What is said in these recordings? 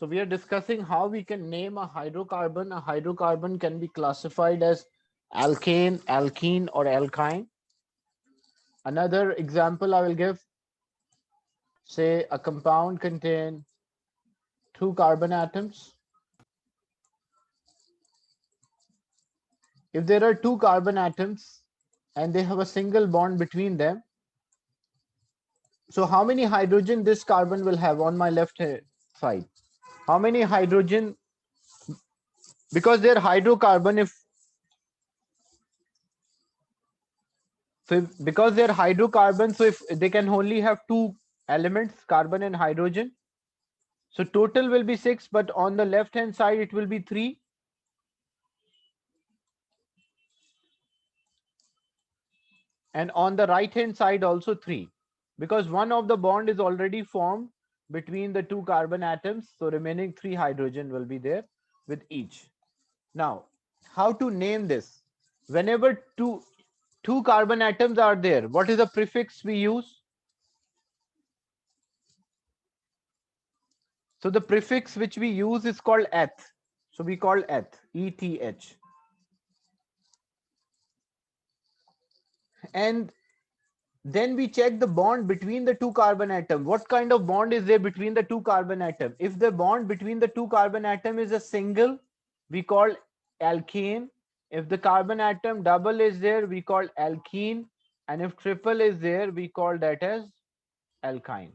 So we are discussing how we can name a hydrocarbon. A hydrocarbon can be classified as alkane, alkene, or alkyne. Another example I will give, say a compound contain two carbon atoms. If there are two carbon atoms and they have a single bond between them, so how many hydrogen this carbon will have on my left side? How many hydrogen? Because they're hydrocarbon, because they're hydrocarbons, so if they can only have two elements, carbon and hydrogen, so total will be 6, but on the left hand side it will be 3. And on the right hand side also 3, because one of the bond is already formed between the two carbon atoms, so remaining 3 hydrogen will be there with each. Now, how to name this? Whenever two carbon atoms are there, what is the prefix we use? So the prefix which we use is called eth. So we call eth, ETH. And then we check the bond between the two carbon atom. What kind of bond is there between the two carbon atom? If the bond between the two carbon atom is a single, we call alkane. If the carbon atom double is there, we call alkene. And if triple is there, we call that as alkyne.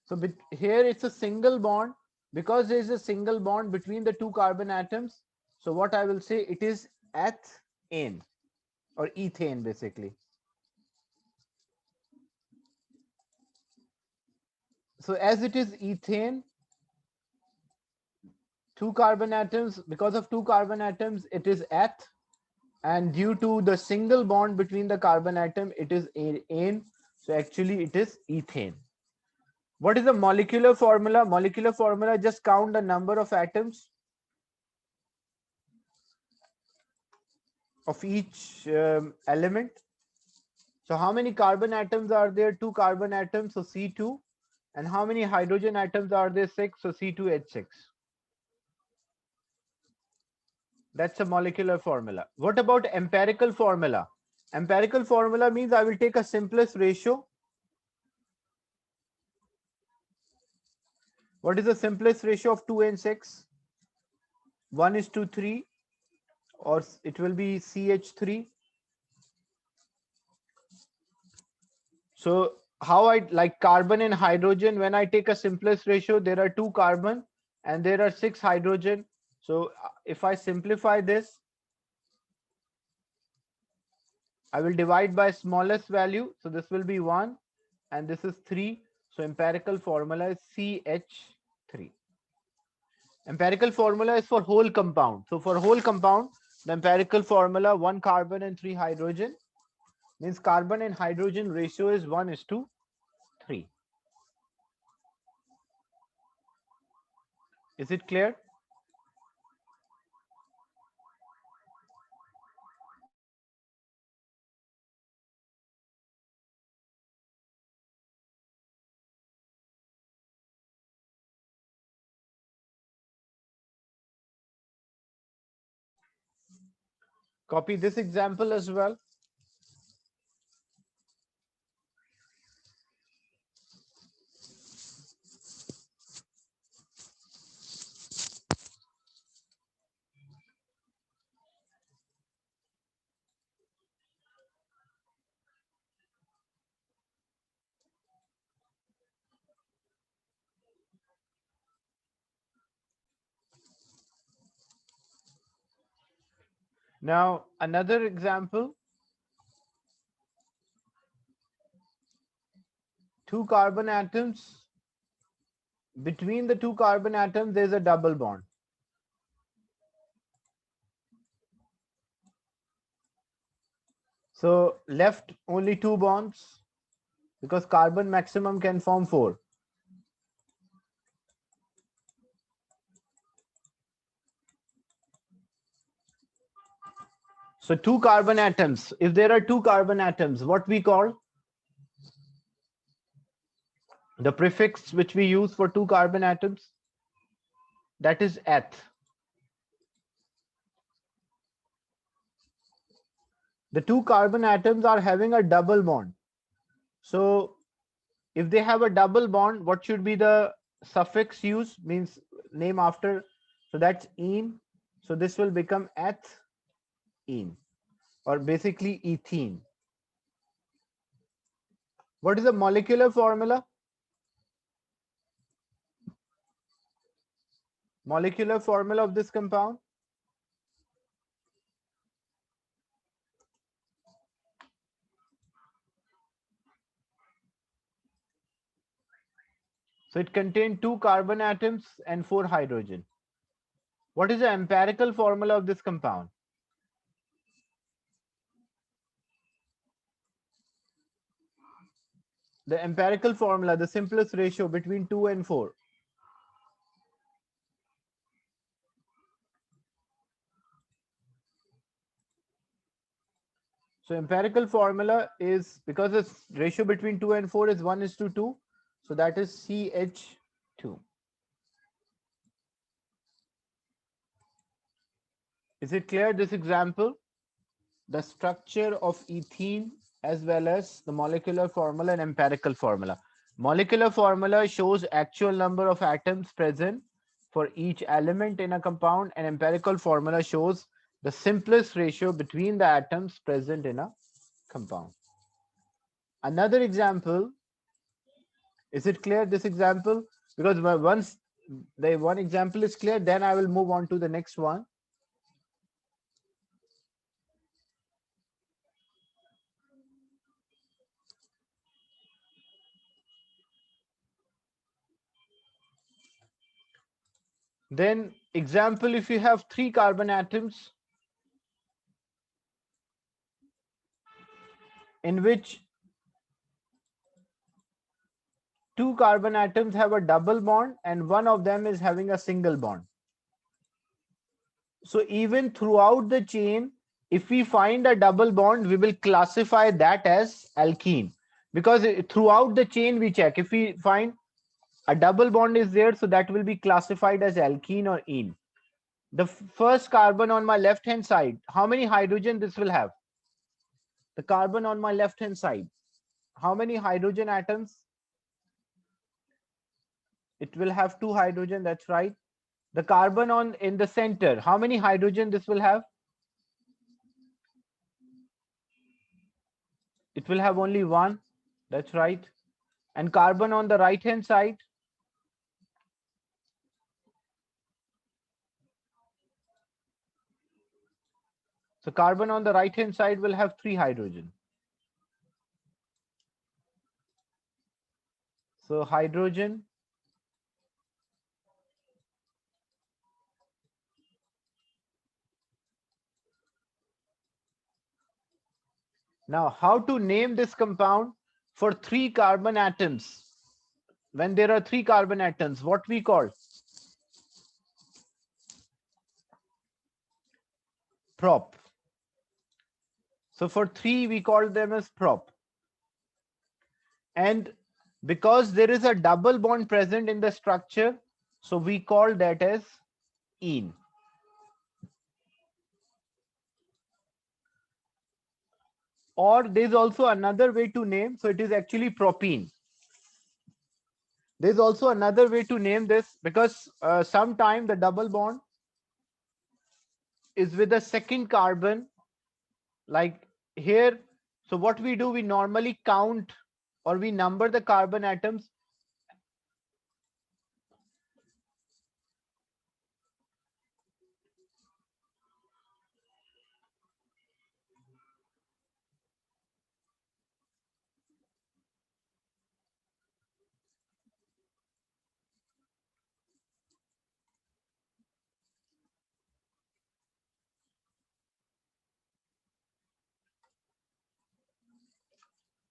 So here it's a single bond. Because there is a single bond between the two carbon atoms, so what I will say, it is ethane or ethane basically. So as it is ethane, two carbon atoms, because of two carbon atoms, it is eth, and due to the single bond between the carbon atom, it is ane. So actually it is ethane. What is the molecular formula? Molecular formula, just count the number of atoms of each element. So how many carbon atoms are there? 2 carbon atoms, so C2. And how many hydrogen atoms are there? 6, so C2H6. That's a molecular formula. What about empirical formula? Empirical formula means I will take a simplest ratio. What is the simplest ratio of 2 and 6? 1:3, or it will be CH3. So how I like carbon and hydrogen, when I take a simplest ratio, there are 2 carbon and there are 6 hydrogen. So if I simplify this, I will divide by smallest value. So this will be 1 and this is 3. So empirical formula is CH3. Empirical formula is for whole compound. So for whole compound, the empirical formula, 1 carbon and 3 hydrogen, means carbon and hydrogen ratio is 1:3. Is it clear? Copy this example as well. Now, another example, 2 carbon atoms. Between the 2 carbon atoms, there's a double bond. So left only 2 bonds, because carbon maximum can form 4. So 2 carbon atoms, if there are 2 carbon atoms, what we call? The prefix which we use for two carbon atoms, that is eth. The two carbon atoms are having a double bond. So if they have a double bond, what should be the suffix used? Means name after. So that's ene. So this will become ethene, or basically ethene. What is the molecular formula? Molecular formula of this compound? So it contains two carbon atoms and four hydrogen. What is the empirical formula of this compound? The empirical formula, the simplest ratio between 2 and 4. So empirical formula is, because the ratio between 2 and 4 is 1:2, so that is CH2. Is it clear, this example? The structure of ethene as well as the molecular formula and empirical formula. Molecular formula shows actual number of atoms present for each element in a compound, and empirical formula shows the simplest ratio between the atoms present in a compound. Another example, is it clear, this example? Because once the one example is clear, then I will move on to the next one. Then example, if you have three carbon atoms in which two carbon atoms have a double bond and one of them is having a single bond. So even throughout the chain, if we find a double bond, we will classify that as alkene, because throughout the chain we check. If we find a double bond is there, so that will be classified as alkene or ene. The first carbon on my left hand side, how many hydrogen this will have? The carbon on my left hand side, how many hydrogen atoms? It will have two hydrogen, that's right. The carbon on in the center, how many hydrogen this will have? It will have only one, that's right. And carbon on the right hand side, so carbon on the right hand side will have three hydrogen. So hydrogen, now how to name this compound for three carbon atoms? When there are three carbon atoms, what we call? Prop. So for three, we call them as prop. And because there is a double bond present in the structure, so we call that as ene. Or there's also another way to name, so it is actually propene. There's also another way to name this, because sometimes the double bond is with the second carbon, like here. So what we do, we normally count or we number the carbon atoms.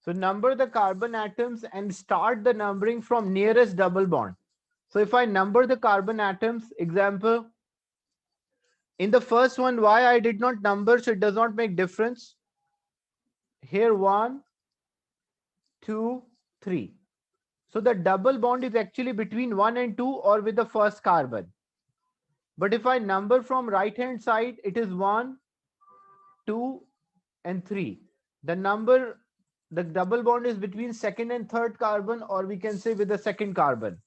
So number the carbon atoms and start the numbering from nearest double bond. So if I number the carbon atoms, example, in the first one, why I did not number, so it does not make difference. Here 1, 2, 3. So the double bond is actually between 1 and 2 or with the first carbon. But if I number from right hand side, it is 1, 2, and 3. The double bond is between second and third carbon, or we can say with the second carbon.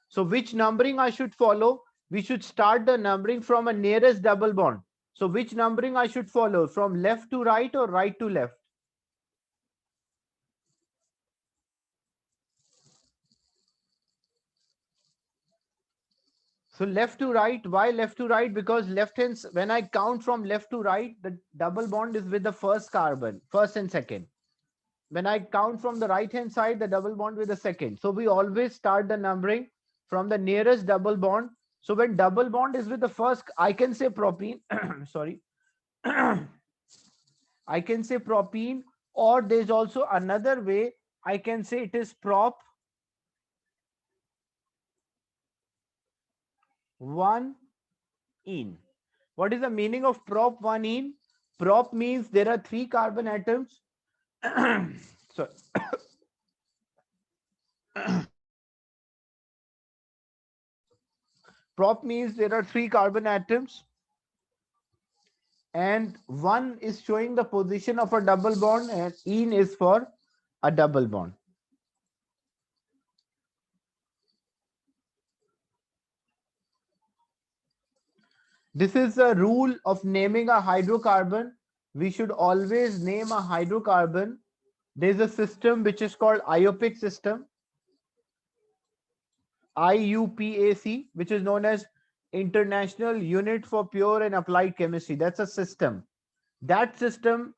So which numbering I should follow? We should start the numbering from a nearest double bond. So which numbering I should follow, from left to right or right to left? So left to right. Why left to right? Because left hand, when I count from left to right, the double bond is with the first carbon, first and second. When I count from the right hand side, the double bond with the second. So we always start the numbering from the nearest double bond. So when double bond is with the first, I can say propene. Sorry. I can say propene, or there's also another way. I can say it is prop 1 ene. What is the meaning of prop 1 ene? Prop means there are 3 carbon atoms. So prop means there are 3 carbon atoms, and 1 is showing the position of a double bond, and ene is for a double bond. This is a rule of naming a hydrocarbon. We should always name a hydrocarbon. There's a system which is called Iopic System, IUPAC, which is known as International Unit for Pure and Applied Chemistry. That's a system. That system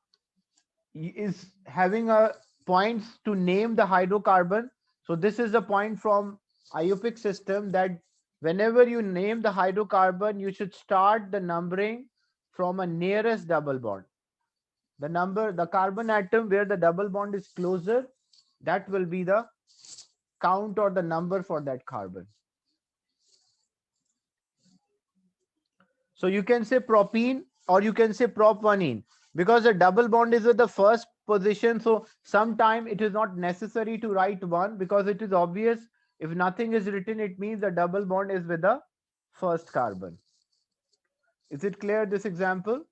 is having a points to name the hydrocarbon. So this is the point from Iopic system, that whenever you name the hydrocarbon, you should start the numbering from a nearest double bond. The carbon atom where the double bond is closer, that will be the count or the number for that carbon. So you can say propene, or you can say prop 1 ene, because the double bond is at the first position. So sometime it is not necessary to write 1, because it is obvious if nothing is written, it means the double bond is with the first carbon. Is it clear, this example?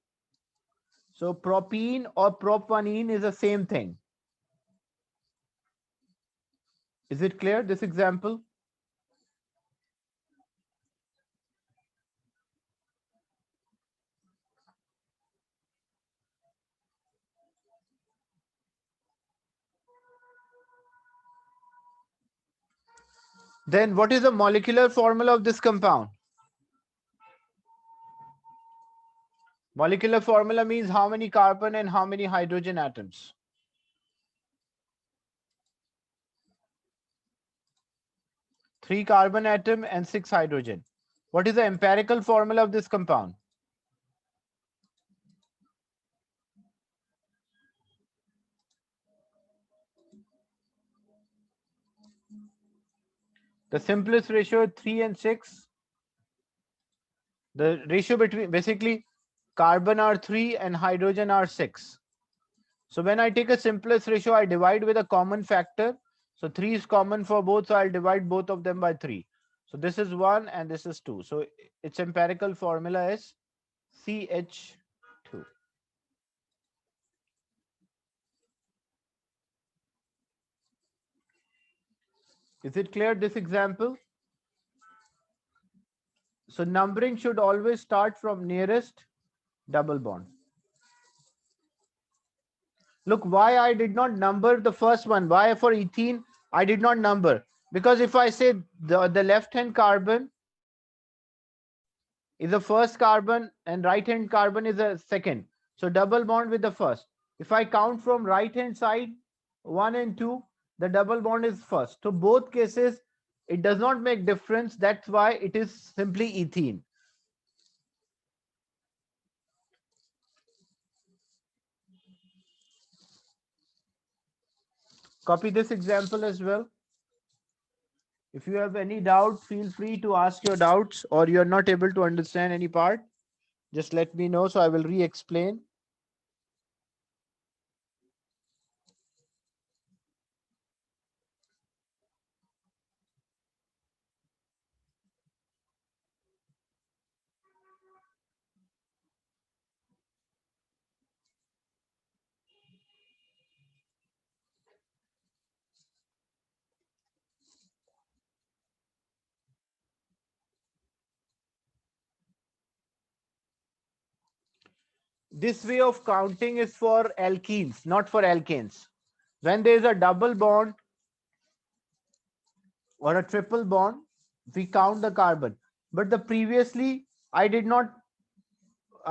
So propene or prop 1 ene is the same thing. Is it clear, this example? Then what is the molecular formula of this compound? Molecular formula means how many carbon and how many hydrogen atoms. 3 carbon atom and 6 hydrogen. What is the empirical formula of this compound? The simplest ratio is 3 and 6. The ratio between, basically, carbon are 3 and hydrogen are 6. So when I take a simplest ratio, I divide with a common factor. So 3 is common for both, so I'll divide both of them by 3. So this is 1 and this is 2. So its empirical formula is CH2. Is it clear, this example? So numbering should always start from nearest double bond. Look, why I did not number the first one. Why for ethene I did not number? Because if I say the left hand carbon is the first carbon and right hand carbon is the second, so double bond with the first. If I count from right hand side 1 and 2, the double bond is first. So both cases it does not make difference. That's why it is simply ethene. Copy this example as well. If you have any doubt, feel free to ask your doubts, or you're not able to understand any part, just let me know, so I will re-explain. This way of counting is for alkenes, not for alkanes. When there is a double bond or a triple bond, we count the carbon. But the previously, I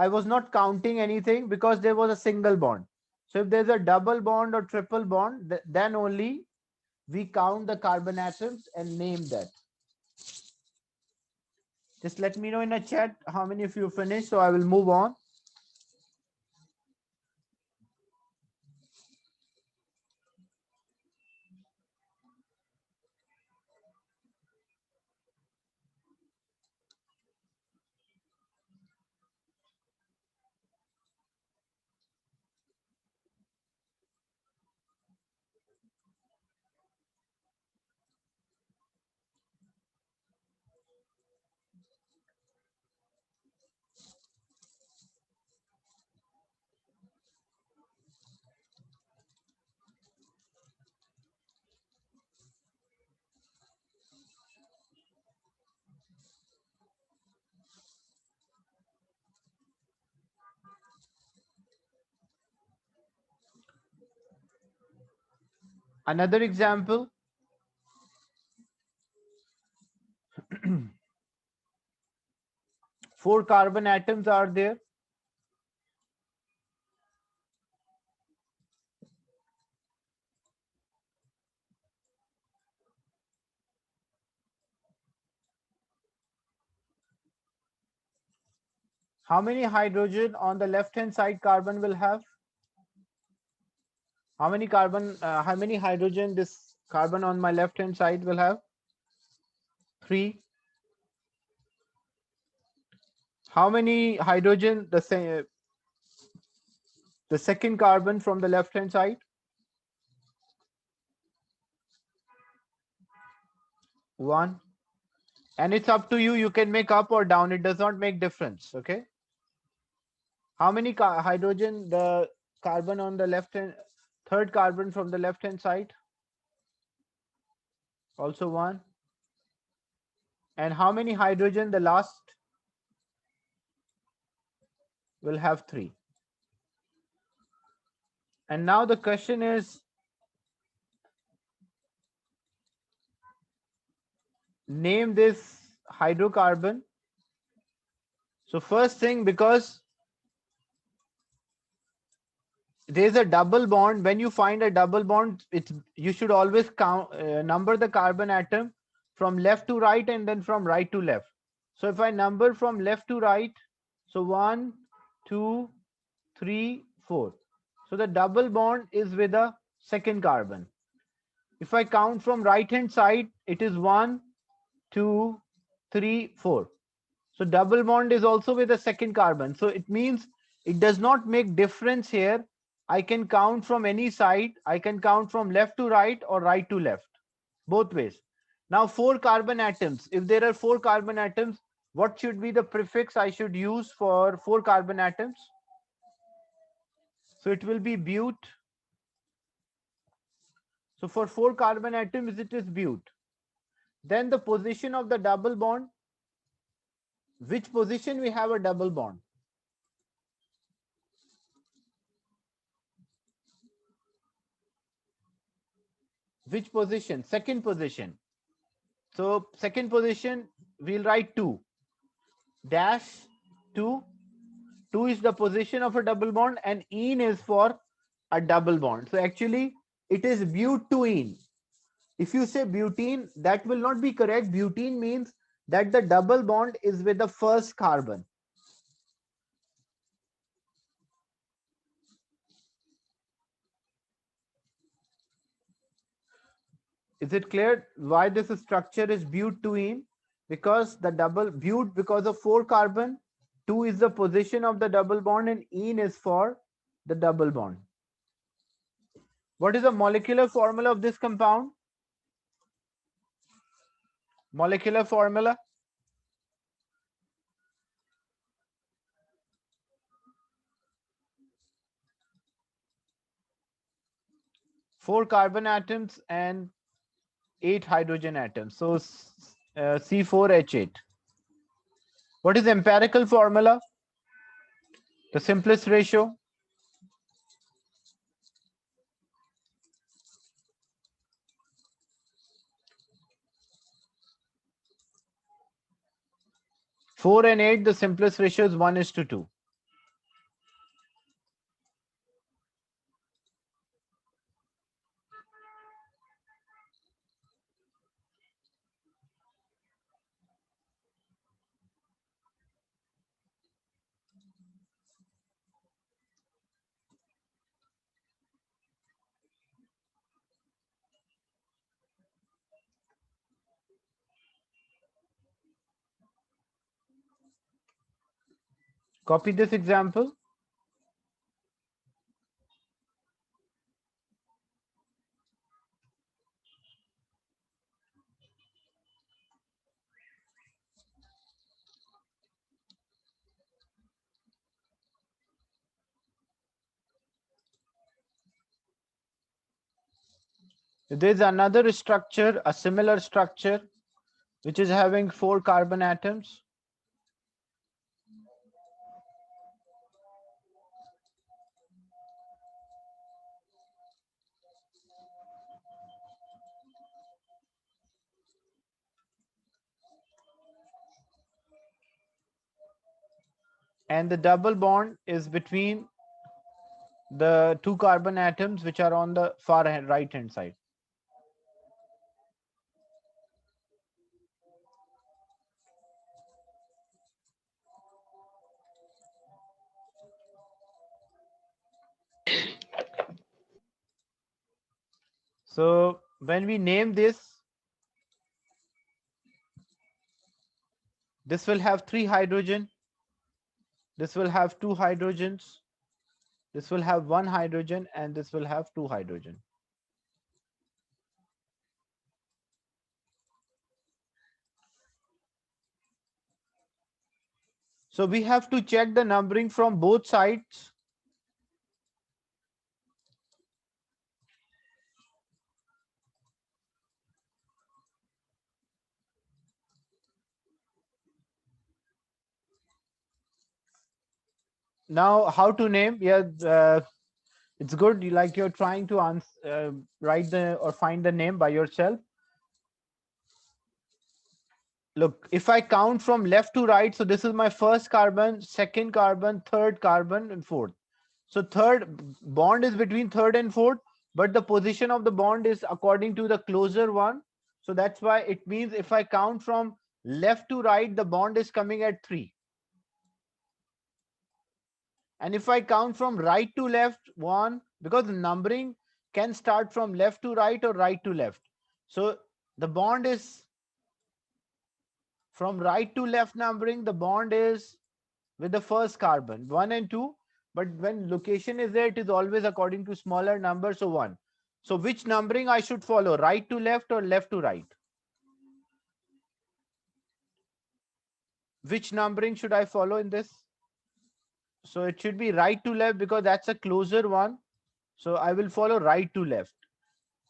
was not counting anything because there was a single bond. So if there's a double bond or triple bond, then only we count the carbon atoms and name that. Just let me know in a chat how many of you finished, so I will move on. Another example. Four carbon atoms are there. How many hydrogen on the left hand side carbon will have? How many how many hydrogen this carbon on my left hand side will have? 3. How many hydrogen the second carbon from the left hand side? 1. And it's up to you. You can make up or down. It does not make difference. Okay. How many hydrogen the carbon on the left hand, third carbon from the left hand side? Also 1. And how many hydrogen the last will have? 3. And now the question is, name this hydrocarbon. So first thing, because there's a double bond, when you find a double bond, you should always count number the carbon atom from left to right and then from right to left. So if I number from left to right, so 1, 2, 3, 4. So the double bond is with the second carbon. If I count from right hand side, it is 1, 2, 3, 4. So double bond is also with the second carbon. So it means it does not make difference here. I can count from any side. I can count from left to right or right to left, both ways. Now 4 carbon atoms. If there are 4 carbon atoms, what should be the prefix I should use for 4 carbon atoms? So it will be but. So for 4 carbon atoms, it is but. Then the position of the double bond. Which position we have a double bond? Which position? Second position. So second position, we'll write 2. Dash 2. 2 is the position of a double bond and ene is for a double bond. So actually it is butene. If you say butene, that will not be correct. Butene means that the double bond is with the first carbon. Is it clear why this structure is butene? Because the double but, because of 4 carbon, 2 is the position of the double bond and ene is for the double bond. What is the molecular formula of this compound? Molecular formula? Four carbon atoms and 8 hydrogen atoms. So C4H8. What is the empirical formula? The simplest ratio. Four and 8, the simplest ratio is 1:2. Copy this example. There's another structure, a similar structure, which is having 4 carbon atoms. And the double bond is between the 2 carbon atoms which are on the far right hand side. So when we name this will have 3 hydrogen, this will have 2 hydrogens, this will have 1 hydrogen, and this will have 2 hydrogen. So we have to check the numbering from both sides. Now, how to name? Yeah, it's good. You're trying to write the or find the name by yourself. Look, if I count from left to right, so this is my first carbon, second carbon, third carbon, and fourth. So third bond is between third and fourth, but the position of the bond is according to the closer one. So that's why it means if I count from left to right, the bond is coming at 3. And if I count from right to left, 1, because numbering can start from left to right or right to left. So the bond is from right to left numbering, the bond is with the first carbon, 1 and 2. But when location is there, it is always according to smaller number, so 1. So which numbering I should follow, right to left or left to right? Which numbering should I follow in this? So it should be right to left because that's a closer one. So I will follow right to left.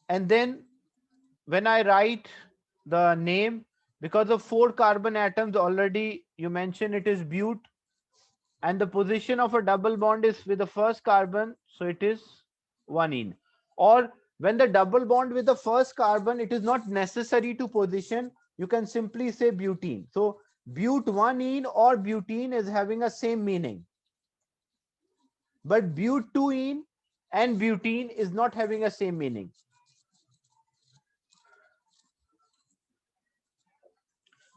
And then when I write the name, because of 4 carbon atoms already, you mentioned it is but, and the position of a double bond is with the first carbon, so it is 1-ene. Or when the double bond with the first carbon, it is not necessary to position, you can simply say butene. So but 1-ene or butene is having a same meaning, but but 2-ene and butene is not having a same meaning.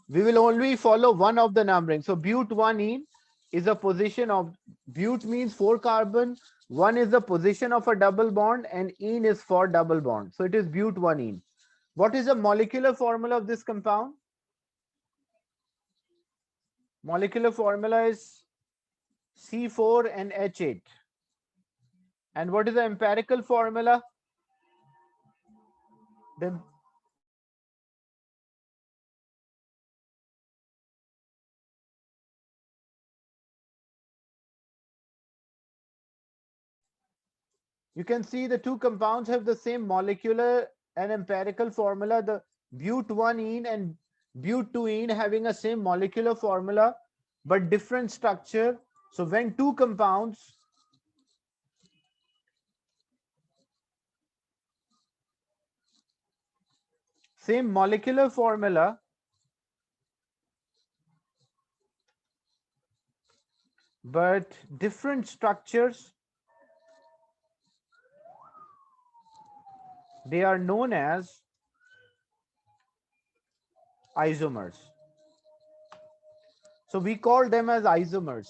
We will only follow one of the numbering. So but 1-ene is a position of, but means 4 carbon, 1 is the position of a double bond, and ene is for double bond. So it is but 1-ene. What is the molecular formula of this compound? Molecular formula is C4 and H8. And what is the empirical formula? Then you can see the two compounds have the same molecular and empirical formula. The but 1-ene and but 2-ene having a same molecular formula but different structure. So when two compounds same molecular formula but different structures, they are known as isomers. So we call them as isomers.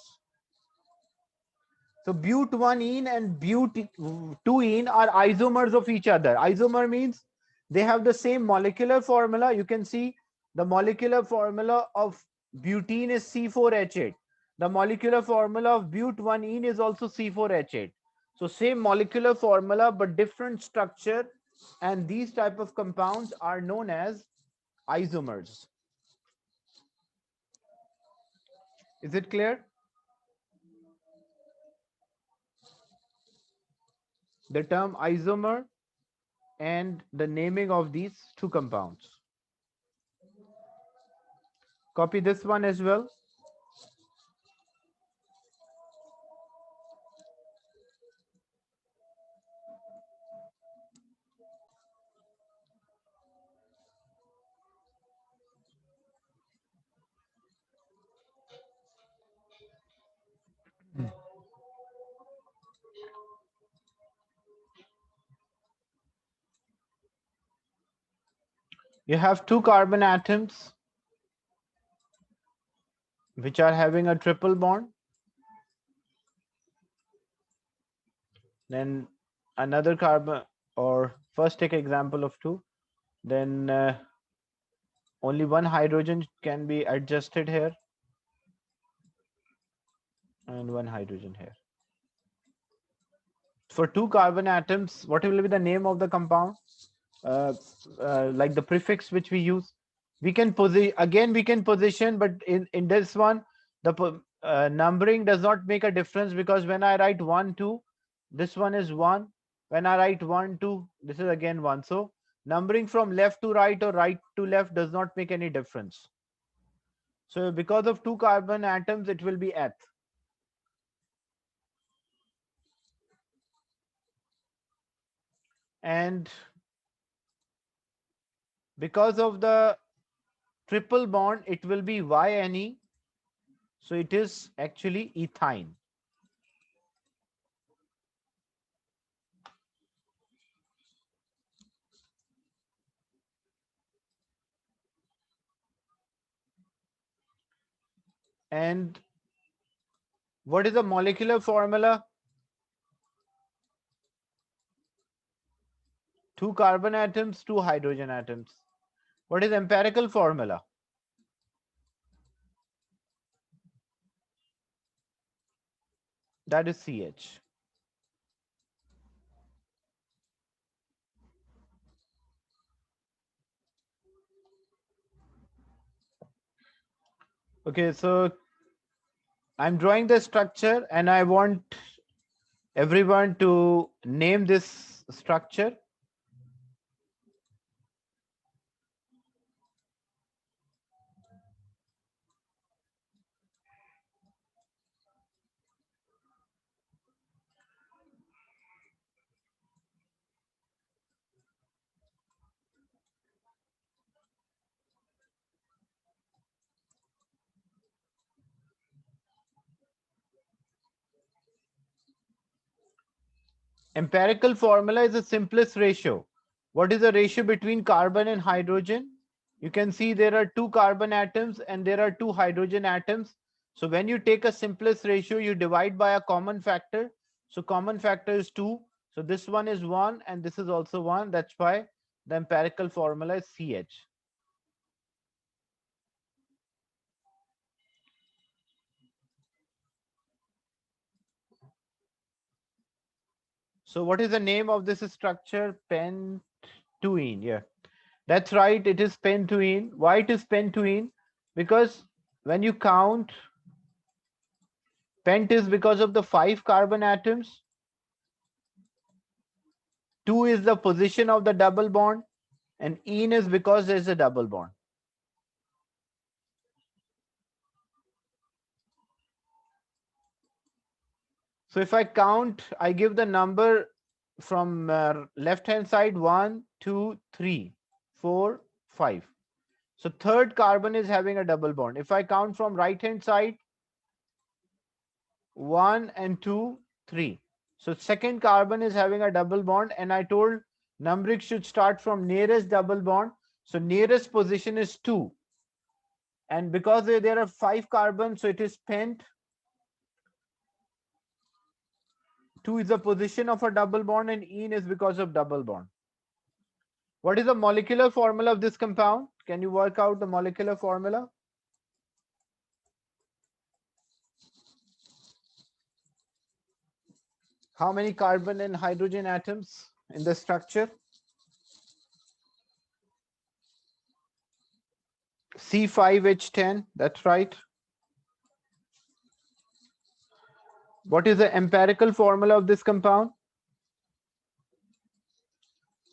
So but1-ene and but2-ene are isomers of each other. Isomer means they have the same molecular formula. You can see the molecular formula of butene is C4H8. The molecular formula of but1-ene is also C4H8. So same molecular formula but different structure, and these type of compounds are known as isomers. Is it clear? The term isomer and the naming of these two compounds. Copy this one as well. You have two carbon atoms which are having a triple bond. Then another carbon, or first take example of two. Then only one hydrogen can be adjusted here and one hydrogen here. For two carbon atoms, what will be the name of the compound? Like the prefix which we use. We can position, but in this one, the numbering does not make a difference, because when I write 1, 2, this one is 1. When I write 1, 2, this is again 1. So numbering from left to right or right to left does not make any difference. So because of two carbon atoms, it will be eth. And because of the triple bond, it will be YNE. So it is actually ethyne. And what is the molecular formula? Two carbon atoms, two hydrogen atoms. What is empirical formula? That is CH. Okay, so I'm drawing the structure and I want everyone to name this structure. Empirical formula is the simplest ratio. What is the ratio between carbon and hydrogen? You can see there are two carbon atoms and there are two hydrogen atoms. So when you take a simplest ratio, you divide by a common factor. So common factor is 2. So this one is 1 and this is also 1. That's why the empirical formula is CH. So what is the name of this structure? Pentuene. Yeah, that's right. It is pentuene. Why it is pentuene? Because when you count, pent is because of the 5 carbon atoms. 2 is the position of the double bond, and ene is because there's a double bond. So if I count, I give the number from left hand side 1, 2, 3, 4, 5. So third carbon is having a double bond. If I count from right hand side 1 and 2, 3. So second carbon is having a double bond, and I told numeric should start from nearest double bond. So nearest position is 2. And because there are 5 carbons, so it is pent. 2 is the position of a double bond, and ene is because of double bond. What is the molecular formula of this compound? Can you work out the molecular formula? How many carbon and hydrogen atoms in the structure? C5H10, that's right. What is the empirical formula of this compound?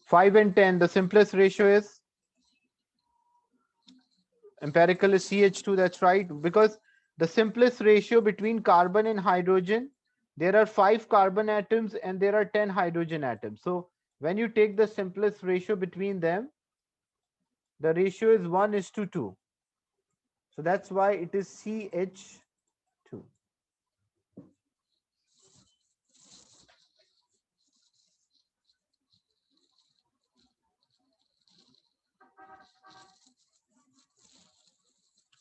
5 and 10, the simplest ratio is? Empirical is CH2, that's right. Because the simplest ratio between carbon and hydrogen, there are 5 carbon atoms and there are 10 hydrogen atoms. So when you take the simplest ratio between them, the ratio is 1:2. So that's why it is CH2.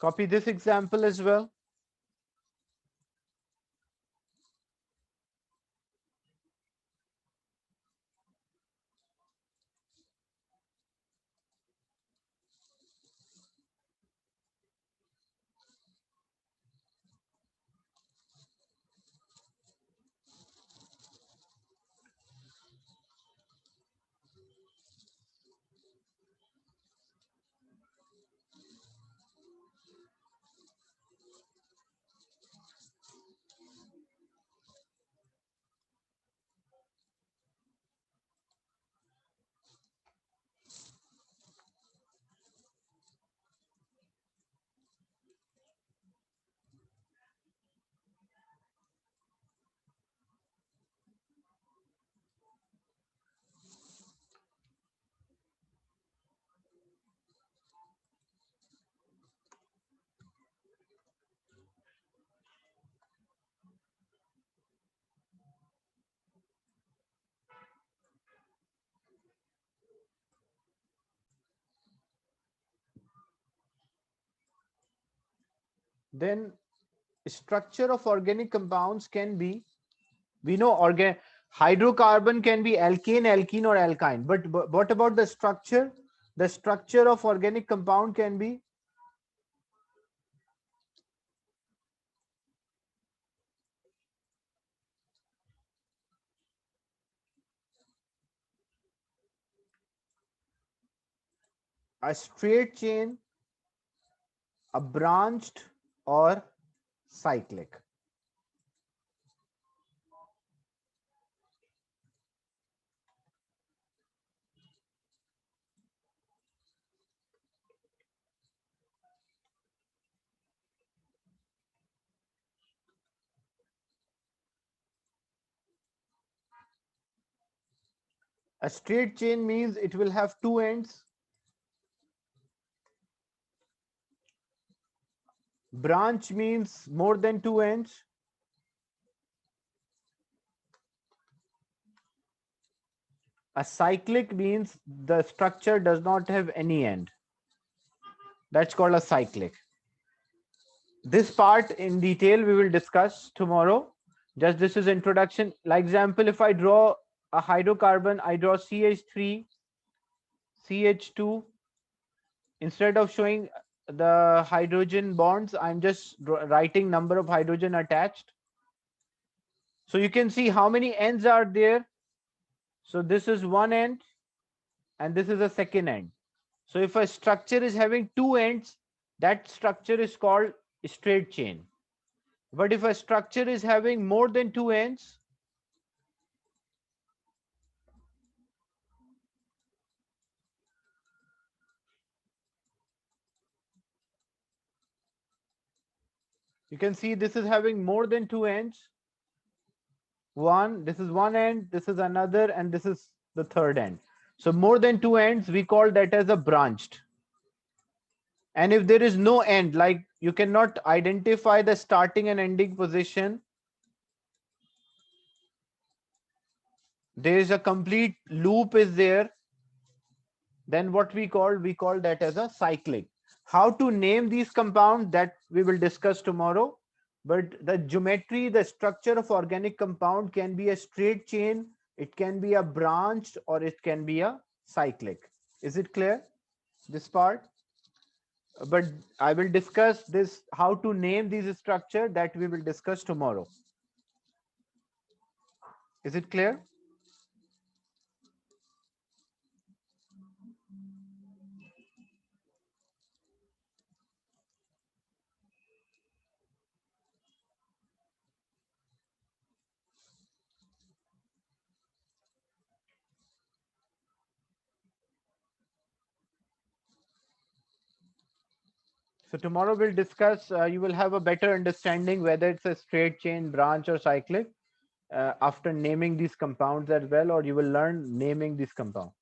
Copy this example as well. Then structure of organic compounds can be, we know hydrocarbon can be alkane, alkene, or alkyne. But what about the structure? The structure of organic compound can be a straight chain, a branched, or cyclic. A straight chain means it will have two ends. Branch means more than two ends. A cyclic means the structure does not have any end. That's called a cyclic. This part in detail we will discuss tomorrow. Just this is introduction. Like example, if I draw a hydrocarbon, I draw CH3, CH2. Instead of showing the hydrogen bonds, I'm just writing number of hydrogen attached. So you can see how many ends are there. So this is one end and this is a second end. So if a structure is having two ends, that structure is called straight chain. But if a structure is having more than two ends, you can see this is having more than two ends. one, this is one end, this is another, and this is the third end. So more than two ends, we call that as a branched. And if there is no end, like you cannot identify the starting and ending position, there is a complete loop is there, then what we call that as a cyclic. How to name these compounds, that we will discuss tomorrow. But the geometry, the structure of organic compound can be a straight chain, it can be a branched, or it can be a cyclic. Is it clear, this part? But I will discuss this, how to name these structure, that we will discuss tomorrow. Is it clear? So tomorrow we'll discuss, you will have a better understanding whether it's a straight chain, branch, or cyclic after naming these compounds as well, or you will learn naming these compounds.